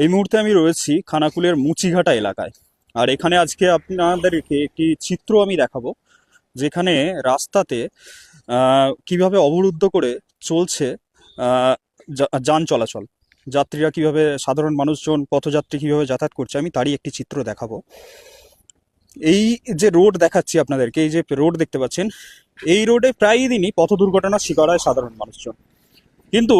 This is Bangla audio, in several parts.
এই মুহূর্তে আমি রয়েছি খানাকুলের মুচিঘাটা এলাকায়। আর এখানে আজকে আপনাদেরকে একটি চিত্র আমি দেখাবো, যেখানে রাস্তাতে কিভাবে অবরুদ্ধ করে চলছে যান চলাচল, যাত্রীরা কিভাবে, সাধারণ মানুষজন, পথযাত্রী কিভাবে যাতায়াত করছে, আমি তারই একটি চিত্র দেখাবো। এই যে রোড দেখাচ্ছি আপনাদেরকে, এই যে রোড দেখতে পাচ্ছেন, এই রোডে প্রায় দিনই পথ দুর্ঘটনার শিকার হয় সাধারণ মানুষজন। কিন্তু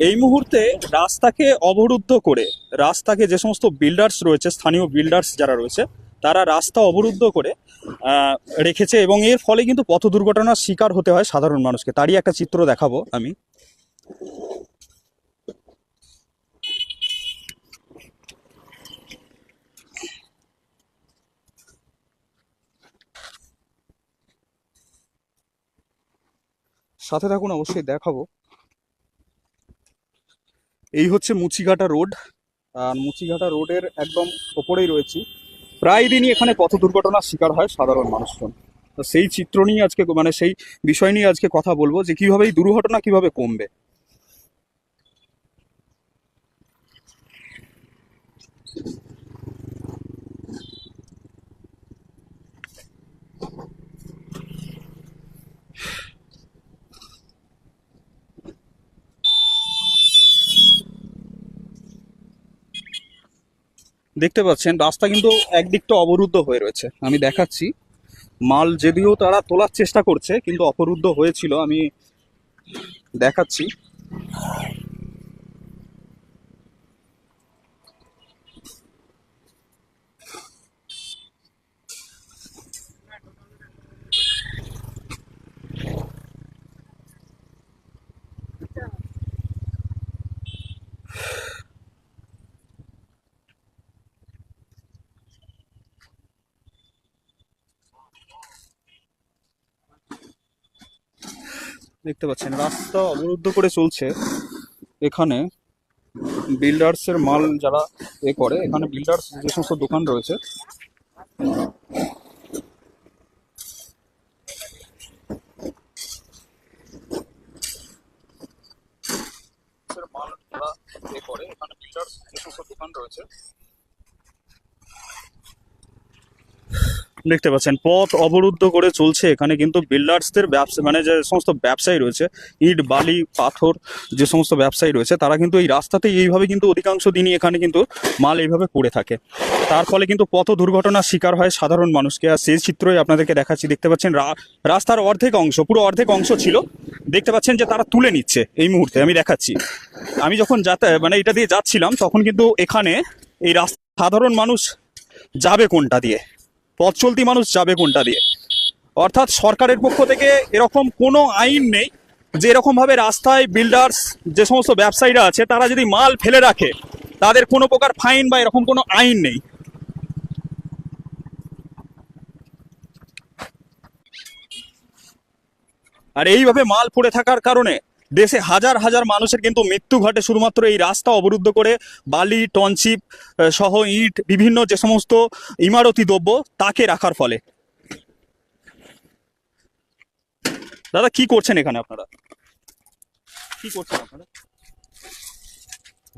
এই মুহূর্তে রাস্তাকে অবরুদ্ধ করে, রাস্তাকে যে সমস্ত বিল্ডার্স রয়েছে, স্থানীয় বিল্ডার্স যারা রয়েছে, তারা রাস্তা অবরুদ্ধ করে রেখেছে, এবং এর ফলে কিন্তু পথ দুর্ঘটনার শিকার হতে হয় সাধারণ মানুষকে। তারই একটা চিত্র দেখাবো আমি। সাথে থাকুন, অবশ্যই দেখাবো। এই হচ্ছে মুচিঘাটা রোড, আর মুচিঘাটা রোডের একদম ওপরেই রয়েছি। প্রায় দিনই এখানে পথ দুর্ঘটনার শিকার হয় সাধারণ মানুষজন। তো সেই চিত্র নিয়ে আজকে, মানে সেই বিষয় নিয়ে আজকে কথা বলবো, যে কিভাবে এই দুর্ঘটনা কিভাবে কমবে। দেখতে পাচ্ছেন রাস্তা কিন্তু একদিকটা অবরুদ্ধ হয়ে রয়েছে, আমি দেখাচ্ছি। মাল যদিও তারা তোলার চেষ্টা করছে, কিন্তু অবরুদ্ধ হয়েছিল, আমি দেখাচ্ছি। দেখতে পাচ্ছেন রাস্তা অবরুদ্ধ করে চলছে। এখানে বিল্ডার্সের মাল যারা করে, এখানে বিল্ডার্স যে সমস্ত দোকান রয়েছে, মাল যারা করে, এখানে বিল্ডার্স যে সমস্ত দোকান রয়েছে, দেখতে পাচ্ছেন পথ অবরুদ্ধ করে চলছে। এখানে কিন্তু বিল্ডার্সদের ব্যবসা, মানে যে সমস্ত ব্যবসায়ী রয়েছে, ইট বালি পাথর যে সমস্ত ব্যবসায়ী রয়েছে, তারা কিন্তু এই রাস্তাতে এইভাবে কিন্তু অধিকাংশ দিনই এখানে কিন্তু মাল এইভাবে পড়ে থাকে। তার ফলে কিন্তু পথ দুর্ঘটনার শিকার হয় সাধারণ মানুষকে। আর সেই চিত্রই আপনাদেরকে দেখাচ্ছি। দেখতে পাচ্ছেন রাস্তার অর্ধেক অংশ, পুরো অর্ধেক অংশ ছিল, দেখতে পাচ্ছেন যে তারা তুলে নিচ্ছে এই মুহূর্তে। আমি দেখাচ্ছি, আমি যখন মানে এটা দিয়ে যাচ্ছিলাম, তখন কিন্তু এখানে এই রাস্তা সাধারণ মানুষ যাবে কোনটা দিয়ে, পথ চলতি মানুষ যাবে কোনটা দিয়ে। অর্থাৎ সরকারের পক্ষ থেকে এরকম কোনো আইন নেই যে এরকম ভাবে রাস্তায় বিল্ডার্স যে সমস্ত ব্যবসায়ীরা আছে, তারা যদি মাল ফেলে রাখে তাদের কোনো প্রকার ফাইন বা এরকম কোনো আইন নেই। আর এইভাবে মাল পড়ে থাকার কারণে দেশে হাজার হাজার মানুষের কিন্তু মৃত্যু ঘটে, শুধুমাত্র এই রাস্তা অবরুদ্ধ করে বালি টনচিপ সহ ইট, বিভিন্ন যে সমস্ত ইমারতি দ্রব্য তাকে রাখার ফলে। দাদা, কি করছেন এখানে আপনারা? কি করছেন আপনারা?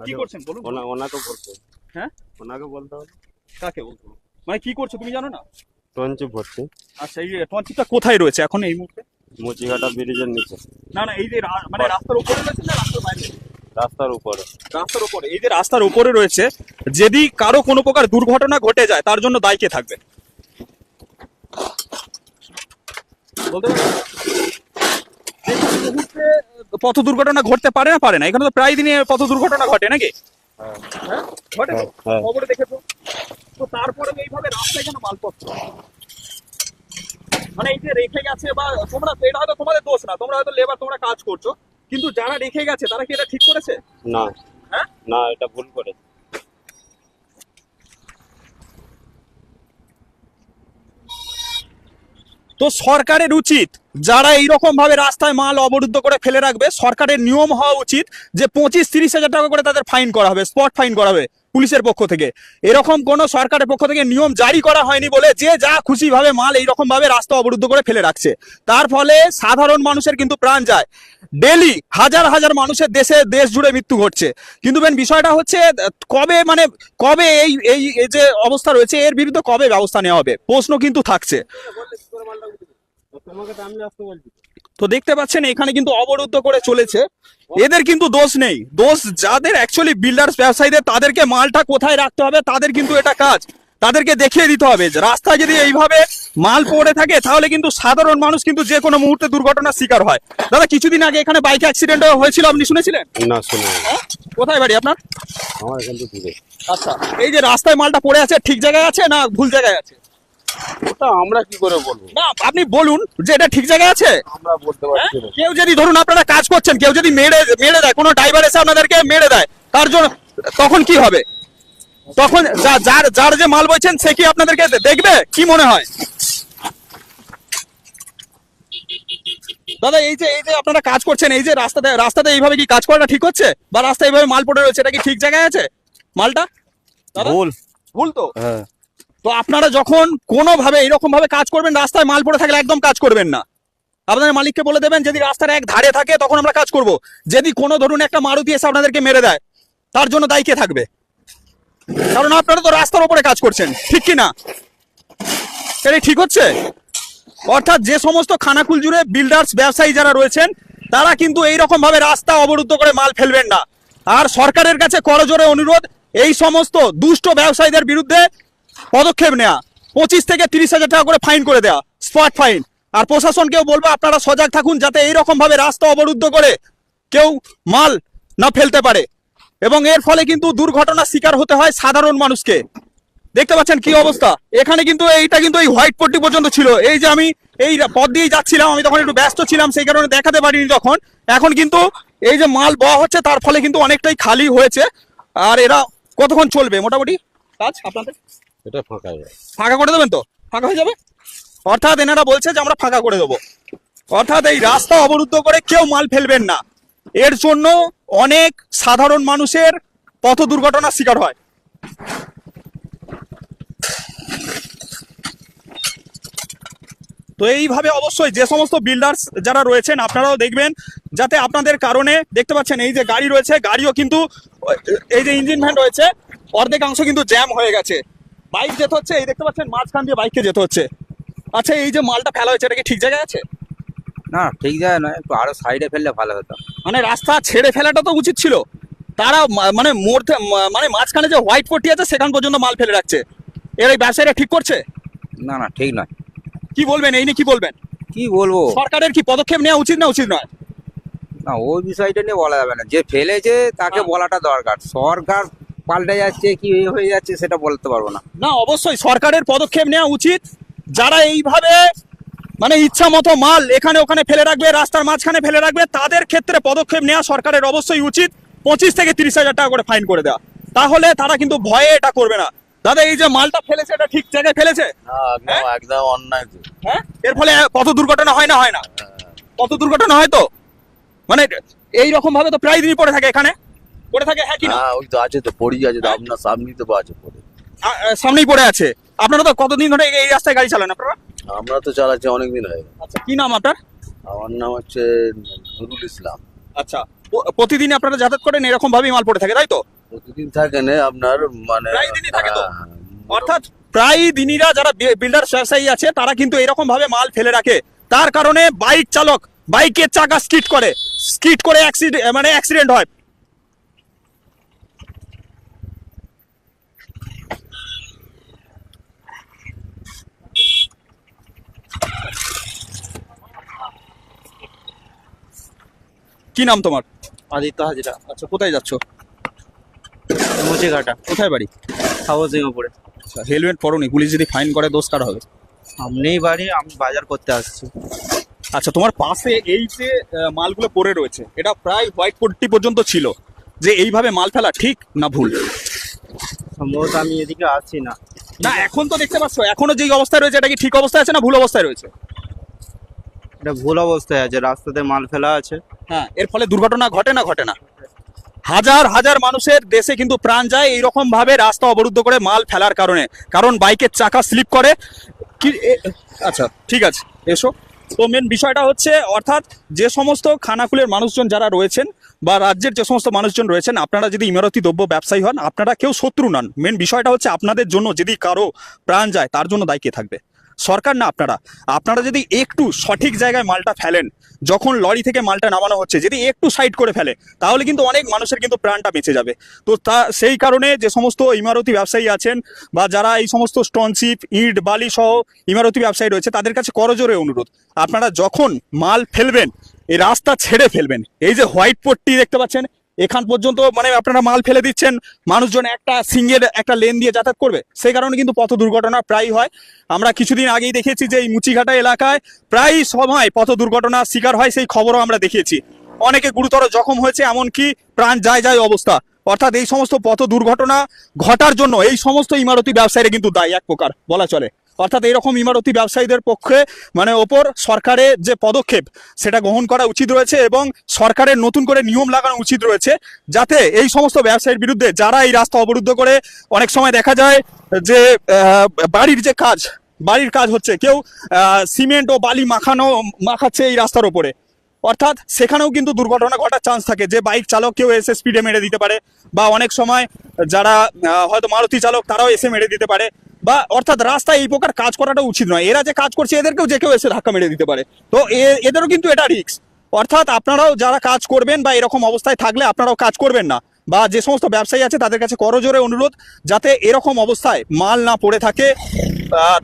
কি করছেন বলুন। ওনাকে বলতে হবে। হ্যাঁ, ওনাকে বলতে হবে। কাকে বলতে হবে? মানে কি করছো তুমি জানো না? টঞ্চি ভর্তি। আচ্ছা, এই টনচিপটা কোথায় রয়েছে এখন এই মুহূর্তে? মুচিঘাটা ব্রিজের নিচে। না না, এই যে মানে রাস্তার উপরে রয়েছে না রাস্তার বাইরে? রাস্তার উপরে। রাস্তার উপরে। এই যে রাস্তার উপরে রয়েছে, যদি কারো কোনো প্রকার দুর্ঘটনা ঘটে যায়, তার জন্য দায়ী কে থাকবে বলতে পারবেন? পথ দুর্ঘটনা ঘটতে পারে না, পারে না? এখানে তো প্রায় দিনই পথ দুর্ঘটনা ঘটে নাকি? হ্যাঁ, ঘটে তো, খবরে দেখেছো তো। তারপরে এইভাবে রাস্তায় কেন মালপত্র, মানে এই যে রেখে গেছে, বা তোমরা, এটা হয়তো তোমাদের দোষ না, তোমরা হয়তো লেবার, তোমরা কাজ করছো, কিন্তু যারা রেখে গেছে তারা কি এটা ঠিক করেছে? না। হ্যাঁ, না, এটা ভুল করেছে। তো সরকারের উচিত, যারা এইরকম ভাবে রাস্তায় মাল অবরুদ্ধ করে ফেলে রাখবে, সরকারের নিয়ম হওয়া উচিত যে 25-30 হাজার টাকা করে তাদের ফাইন করা হবে, স্পট ফাইন করা হবে। পুলিশের পক্ষ থেকে। এরকম কোনো সরকারের পক্ষ থেকে নিয়ম জারি করা হয়নি বলে যে যা খুশি ভাবে মাল এইরকম ভাবে রাস্তা অবরুদ্ধ করে ফেলে রাখছে, তার ফলে সাধারণ মানুষের কিন্তু প্রাণ যায়। ডেলি হাজার হাজার মানুষের দেশ জুড়ে মৃত্যু ঘটছে। কিন্তু বিষয়টা হচ্ছে কবে এই যে অবস্থা রয়েছে এর বিরুদ্ধে কবে ব্যবস্থা নেওয়া হবে, প্রশ্ন কিন্তু থাকছে। তো দেখতে পাচ্ছেন এখানে কিন্তু অবরুদ্ধ করে চলেছে, এদের কিন্তু দোষ নেই, দোষ যাদের অ্যাকচুয়ালি বিল্ডার্স ব্যবসায়ীদের, তাদেরকে মালটা কোথায় রাখতে হবে তাদের কিন্তু এটা কাজ, তাদেরকে দেখিয়ে দিতে হবে। যে রাস্তায় যদি এইভাবে মাল পড়ে থাকে তাহলে কিন্তু সাধারণ মানুষ কিন্তু যে কোনো মুহূর্তে দুর্ঘটনার শিকার হয়। দাদা কিছুদিন আগে এখানে বাইক অ্যাক্সিডেন্ট হয়েছিল, আপনি শুনেছিলেন? না শুনে কোথায় বাড়ি আপনার? আমার এখান থেকে দূরে। আচ্ছা, এই যে রাস্তায় মালটা পড়ে আছে ঠিক জায়গায় আছে না ভুল জায়গায় আছে? ওটা আমরা কি করে বলবো? না আপনি বলুন যে এটা ঠিক জায়গায় আছে। আমরা বলতে পারছি না। কেউ যদি ধরুন আপনারা কাজ করছেন, কেউ যদি মেরে দেয়, কোনো ড্রাইভার এসে আপনাদেরকে মেরে দেয়, তার জন্য তখন কি হবে? তখন যার যে মাল বইছেন সে কি আপনাদেরকে দেখবে? কি মনে হয় দাদা? এই যে আপনারা কাজ করছেন, এই যে রাস্তাতে এইভাবে কি কাজ করাটা ঠিক হচ্ছে? বা রাস্তায় এইভাবে মাল পড়ে রয়েছে, এটা কি ঠিক জায়গায় আছে মালটা? দাদা ভুল তো। হ্যাঁ, তো আপনারা যখন কোনোভাবে এরকম ভাবে কাজ করবেন, রাস্তায় মাল পড়ে থাকলে একদম কাজ করবেন না। আপনাদের মালিককে বলে দেবেন যদি রাস্তার এক ধারে থাকে তখন আমরা কাজ করব। যদি কোনো ধরুন একটা মারুতি এসে আপনাদেরকে মেরে দেয়, তার জন্য দায়ী কে থাকবে? কারণ আপনারা তো রাস্তার উপরে কাজ করছেন, ঠিক কি না? এটা ঠিক হচ্ছে? অর্থাৎ যে সমস্ত খানাকুল জুড়ে বিল্ডার্স ব্যবসায়ী যারা রয়েছেন তারা কিন্তু এইরকম ভাবে রাস্তা অবরুদ্ধ করে মাল ফেলবেন না। আর সরকারের কাছে করজোরে অনুরোধ, এই সমস্ত দুষ্ট ব্যবসায়ীদের বিরুদ্ধে পদক্ষেপ নেওয়া, 25 থেকে 30,000 টাকা করে ফাইন করে দেওয়া, স্পট ফাইন। আর প্রশাসনকেও বলবো আপনারা সজাগ থাকুন যাতে এইরকম ভাবে রাস্তা অবরুদ্ধ করে কেউ মাল না ফেলতে পারে, এবং এর ফলে কিন্তু দুর্ঘটনার শিকার হতে হয় সাধারণ মানুষকে। দেখতে পাচ্ছেন কি অবস্থা এখানে, কিন্তু এইটা কিন্তু এই হোয়াইট পট্টি পর্যন্ত ছিল। এই যে আমি এই পথ দিয়েই যাচ্ছিলাম, আমি তখন একটু ব্যস্ত ছিলাম সেই কারণে দেখাতে পারিনি তখন। এখন কিন্তু এই যে মাল বওয়া হচ্ছে তার ফলে কিন্তু অনেকটাই খালি হয়েছে। আর এরা কতক্ষণ চলবে মোটামুটি কাজ আপনাদের? এটা ফাঁকা যায়। ফাঁকা করে দেবেন তো? ফাঁকা হয়ে যাবে, অর্থাৎ এনারা বলছে যে আমরা ফাঁকা করে দেবো। অর্থাৎ এই রাস্তা অবরুদ্ধ করে কেউ মাল ফেলবেন না, এর জন্য অনেক সাধারণ মানুষের পথ দুর্ঘটনার শিকার হয়। তো এইভাবে অবশ্যই যে সমস্ত বিল্ডার্স যারা রয়েছেন আপনারাও দেখবেন যাতে আপনাদের কারণে, দেখতে পাচ্ছেন এই যে গাড়ি রয়েছে, গাড়িও কিন্তু এই যে ইঞ্জিন ভ্যান রয়েছে অর্ধেকাংশ কিন্তু জ্যাম হয়ে গেছে, বাইক যেতে হচ্ছে, এই দেখতে পাচ্ছেন মাঝখান দিয়ে বাইককে যেতে হচ্ছে। আচ্ছা, এই যে মালটা ফেলা হয়েছে এটা কি ঠিক জায়গায় আছে? না ঠিক জায়গা নয়, একটু আরো সাইডে ফেললে ভালো হতো। মানে রাস্তা ছেড়ে ফেলাটা তো উচিত ছিল। তারা মানে মানে মাঝখানে যে হোয়াইট পট্টি আছে সেখান পর্যন্ত মাল ফেলে রাখছে, এর এই ব্যবসায়ীরা ঠিক করছে? না না ঠিক নয়। কি বলবেন এই নিয়ে, কি বলবেন? কি বলবো, সরকারের কি পদক্ষেপ নেওয়া উচিত না উচিত নয়? না ওই বিষয়টা নিয়ে বলা যাবে না, যে ফেলেছে তাকে বলাটা দরকার। সরকার পাল্টে যাচ্ছে কি হয়ে যাচ্ছে সেটা বলতে পারবো না। না অবশ্যই সরকারের পদক্ষেপ নেওয়া উচিত। যারা এইভাবে মানে ইচ্ছা মতো মাল এখানে ওখানে ফেলে রাখবে, রাস্তার মাঝখানে ফেলে রাখবে, তাদের ক্ষেত্রে পদক্ষেপ নেওয়া সরকারের অবশ্যই উচিত। 25 থেকে 30,000 টাকা করে ফাইন করে দেওয়া, তাহলে তারা কিন্তু ভয়ে এটা করবে না। দাদা এই যে মালটা ফেলেছে এটা ঠিক জায়গায় ফেলেছে? একদম অন্যায় তো। হ্যাঁ, এর ফলে কত দুর্ঘটনা হয় না হয় না? কত দুর্ঘটনা হয় তো, মানে এইরকম ভাবে তো প্রায় দিনই পড়ে থাকে এখানে, পড়ে থাকে, হ্যাঁ কি না? ওই তো আছে তো, পড়ি আছে তো, আপনার সামনেই তো আছে পড়ে। সামনেই পড়ে আছে। আপনারা তো কতদিন ধরে এই রাস্তায় গাড়ি চালান আপনারা? আমরা তো চালাচ্ছি অনেকদিন হয়ে গেছে। আচ্ছা, কি নাম আপনার? আমার নাম হচ্ছে নুরুল ইসলাম। আচ্ছা, প্রতিদিন আপনারা যাতায়াত করেন এরকম ভাবেই মাল পড়ে থাকে তাই তো? প্রতিদিন থাকে না আপনার, মানে প্রায় দিনই থাকে তো? অর্থাৎ প্রায় দিনীরা যারা বিল্ডার ব্যবসায়ী আছে তারা কিন্তু এরকম ভাবে মাল ফেলে রাখে, তার কারণে বাইক চালক বাইকের চাকা স্কিড করে অ্যাক্সিডেন্ট হয়। কি নাম তোমার? আদিত্য হাজরা, আচ্ছা, কোথায় যাচ্ছ? মুচিঘাটা, কোথায় বাড়ি? হাউসিংপুরে। আচ্ছা, হেলমেট পরোনি, পুলিশ যদি ফাইন করে দোষ কার হবে? সামনেই বাড়ি, আমি বাজার করতে আসছি। আচ্ছা, তোমার পাশে এই যে মালগুলো পড়ে রয়েছে এটা প্রায় হোয়াইট পট্টি পর্যন্ত ছিল, যে এইভাবে মাল ফেলা ঠিক না ভুল? সম্ভবত আমি এদিকে আসছি না। না এখন তো দেখতে পাচ্ছ এখনো যে অবস্থায় রয়েছে এটা কি ঠিক অবস্থায় আছে না ভুল অবস্থায় রয়েছে? এটা ভুল অবস্থায় আছে, রাস্তাতে মাল ফেলা আছে। হ্যাঁ, এর ফলে দুর্ঘটনা ঘটে না ঘটে না? হাজার হাজার মানুষের দেশে কিন্তু প্রাণ যায় এইরকম ভাবে রাস্তা অবরুদ্ধ করে মাল ফেলার কারণে, কারণ বাইকের চাকা স্লিপ করে কি আচ্ছা ঠিক আছে এসো। তো মেন বিষয়টা হচ্ছে, অর্থাৎ যে সমস্ত খানাকুলের মানুষজন যারা রয়েছেন বা রাজ্যের যে সমস্ত মানুষজন রয়েছেন, আপনারা যদি ইমারতি দ্রব্য ব্যবসায়ী হন, আপনারা কেউ শত্রু নন। মেন বিষয়টা হচ্ছে আপনাদের জন্য যদি কারো প্রাণ যায় তার জন্য দায়ী কে থাকবে? সরকার না আপনারা। আপনারা যদি একটু সঠিক জায়গায় মালটা ফেলেন, যখন লরি থেকে মালটা নামানো হচ্ছে যদি একটু সাইড করে ফেলে, তাহলে কিন্তু অনেক মানুষের কিন্তু প্রাণটা বেঁচে যাবে। তো সেই কারণে যে সমস্ত ইমারতি ব্যবসায়ী আছেন বা যারা এই সমস্ত স্টোনচিপ, ইট, বালি সহ ইমারতি ব্যবসায়ী রয়েছে, তাদের কাছে করজোরে অনুরোধ, আপনারা যখন মাল ফেলবেন এই রাস্তা ছেড়ে ফেলবেন। এই যে হোয়াইট পট্টি দেখতে পাচ্ছেন, এখান পর্যন্ত মানে আপনারা মাল ফেলে দিচ্ছেন, মানুষজন একটা সিঙ্গেল একটা লেন দিয়ে যাতায়াত করবে, সেই কারণে কিন্তু পথ দুর্ঘটনা প্রায় হয়। আমরা কিছুদিন আগেই দেখেছি যে এই মুচিঘাটা এলাকায় প্রায় সময় পথ দুর্ঘটনার শিকার হয়, সেই খবরও আমরা দেখিয়েছি। অনেকে গুরুতর জখম হয়েছে, এমনকি প্রাণ যায় যায় অবস্থা। অর্থাৎ এই সমস্ত পথ দুর্ঘটনা ঘটার জন্য এই সমস্ত ইমারতি ব্যবসায়ীরা কিন্তু দায়ী এক প্রকার বলা চলে। অর্থাৎ এইরকম ইমারতি ব্যবসায়ীদের পক্ষে মানে ওপর সরকারের যে পদক্ষেপ সেটা গ্রহণ করা উচিত রয়েছে, এবং সরকারের নতুন করে নিয়ম লাগানো উচিত রয়েছে, যাতে এই সমস্ত ব্যবসায়ীর বিরুদ্ধে যারা এই রাস্তা অবরুদ্ধ করে, অনেক সময় দেখা যায় যে বাড়ির কাজ হচ্ছে, কেউ সিমেন্ট ও বালি মাখাচ্ছে এই রাস্তার ওপরে, অর্থাৎ সেখানেও কিন্তু দুর্ঘটনা ঘটার চান্স থাকে, যে বাইক চালক কেউ এসে স্পিডে মেরে দিতে পারে, বা অনেক সময় যারা হয়তো মারুতি চালক তারাও এসে মেরে দিতে পারে, বা অর্থাৎ রাস্তায় এই প্রকার কাজ করাটা উচিত নয়। এরা যে কাজ করছে এদেরকেও যে কেউ এসে ধাক্কা মেরে দিতে পারে, তো এদেরও কিন্তু এটা রিস্ক। অর্থাৎ আপনারাও যারা কাজ করবেন বা এরকম অবস্থায় থাকলে আপনারাও কাজ করবেন না, বা যে সমস্ত ব্যবসায়ী আছে তাদের কাছে করজোরে অনুরোধ, যাতে এরকম অবস্থায় মাল না পড়ে থাকে,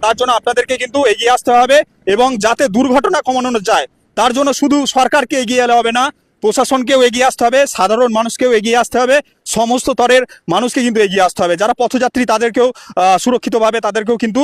তার জন্য আপনাদেরকে কিন্তু এগিয়ে আসতে হবে, এবং যাতে দুর্ঘটনা কমানো যায় তার জন্য শুধু সরকারকে এগিয়ে এলে হবে না, প্রশাসনকেও এগিয়ে আসতে হবে, সাধারণ মানুষকেও এগিয়ে আসতে হবে, সমস্ত স্তরের মানুষকে কিন্তু এগিয়ে আসতে হবে। যারা পথযাত্রী তাদেরকেও সুরক্ষিতভাবে তাদেরকেও কিন্তু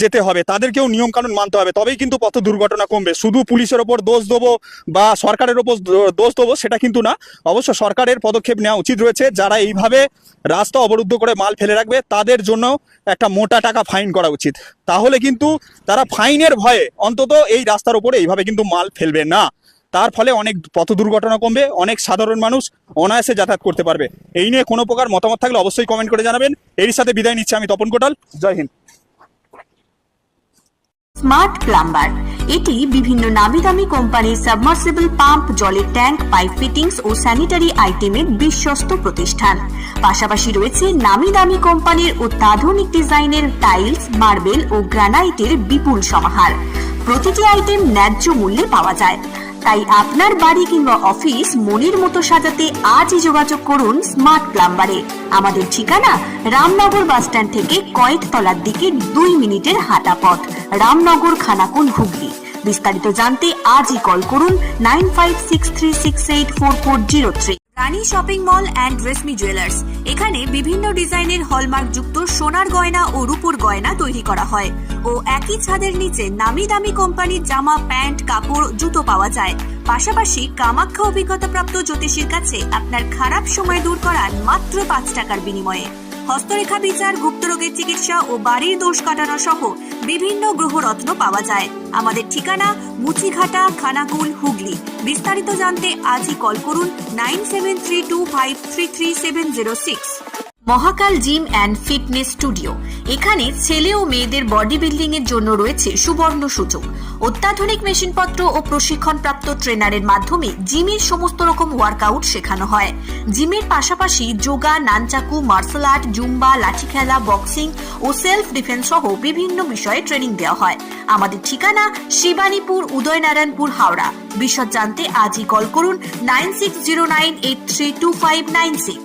যেতে হবে, তাদেরকেও নিয়ম কানুন মানতে হবে, তবেই কিন্তু পথ দুর্ঘটনা কমবে। শুধু পুলিশের ওপর দোষ দেবো বা সরকারের ওপর দোষ দেবো সেটা কিন্তু না, অবশ্য সরকারের পদক্ষেপ নেওয়া উচিত রয়েছে। যারা এইভাবে রাস্তা অবরুদ্ধ করে মাল ফেলে রাখবে তাদের জন্য একটা মোটা টাকা ফাইন করা উচিত, তাহলে কিন্তু তারা ফাইনের ভয়ে অন্তত এই রাস্তার উপরে এইভাবে কিন্তু মাল ফেলবে না। তার ফলে অনেক পথ দুর্ঘটনা কমবে, অনেক সাধারণ মানুষ অনায়াসে যাতায়াত করতে পারবে। এই নিয়ে কোনো প্রকার মতামত থাকলে অবশ্যই কমেন্ট করে জানাবেন। এর সাথে বিদায় নিচ্ছি আমি তপন কোটাল, জয় হিন্দ। স্মার্ট প্লাম্বার, এটি বিভিন্ন নামি দামি কোম্পানির সাবমার্সিবল পাম্প, জলের ট্যাঙ্ক, পাইপ ফিটিংস ও স্যানিটারি আইটেমের বিশ্বস্ত প্রতিষ্ঠান। পাশাপাশি রয়েছে নামি দামি কোম্পানির অত্যাধুনিক ডিজাইনের টাইলস, মার্বেল ও গ্রানাইটের বিপুল সমাহার। প্রতিটি আইটেম ন্যায্য মূল্যে পাওয়া যায়, তাই আপনার বাড়ি কিংবা অফিস মনের মতো সাজাতে আজই যোগাযোগ করুন স্মার্ট প্লাম্বারে। আমাদের ঠিকানা রামনগর বাসস্ট্যান্ড থেকে কয়েকতলার দিকে 2 মিনিটের হাঁটা পথ, রামনগর, খানাকুল, হুগলি। বিস্তারিত জানতে আজই কল করুন 9563684403। Rani shopping mall and Reshmi jewellers, এখানে বিভিন্ন ডিজাইনের হলমার্ক যুক্ত সোনার গয়না ও রূপোর গয়না তৈরি করা হয়, ও একই ছাদের নিচে নামি দামি কোম্পানির জামা, প্যান্ট, কাপড়, জুতো পাওয়া যায়। পাশাপাশি কামাখ্যা অভিজ্ঞতাপ্রাপ্ত জ্যোতিষীর কাছে আপনার খারাপ সময় দূর করার মাত্র 5 টাকার বিনিময়ে হস্তরেখা বিচার, গুপ্তরোগের চিকিৎসা ও বাড়ির দোষ কাটানো সহ বিভিন্ন গ্রহরত্ন পাওয়া যায়। আমাদের ঠিকানা মুচিঘাটা, খানাকুল, হুগলি। বিস্তারিত জানতে আজই কল করুন 9732533706। মহাকাল জিম অ্যান্ড ফিটনেস স্টুডিও, এখানে ছেলে ও মেয়েদের বডি বিল্ডিং এর জন্য রয়েছে সুবর্ণ সুযোগ। অত্যাধুনিক মেশিনপত্র ও প্রশিক্ষণপ্রাপ্ত ট্রেনারের মাধ্যমে জিমের সমস্ত রকম ওয়ার্কআউট শেখানো হয়। জিমের পাশাপাশি yoga, nunchaku, martial art, zumba, লাঠি খেলা, বক্সিং ও সেলফ ডিফেন্স সহ বিভিন্ন বিষয়ে ট্রেনিং দেওয়া হয়। আমাদের ঠিকানা শিবানীপুর, উদয়নারায়ণপুর, হাওড়া। বিশদ জানতে আজই কল করুন 9609832596।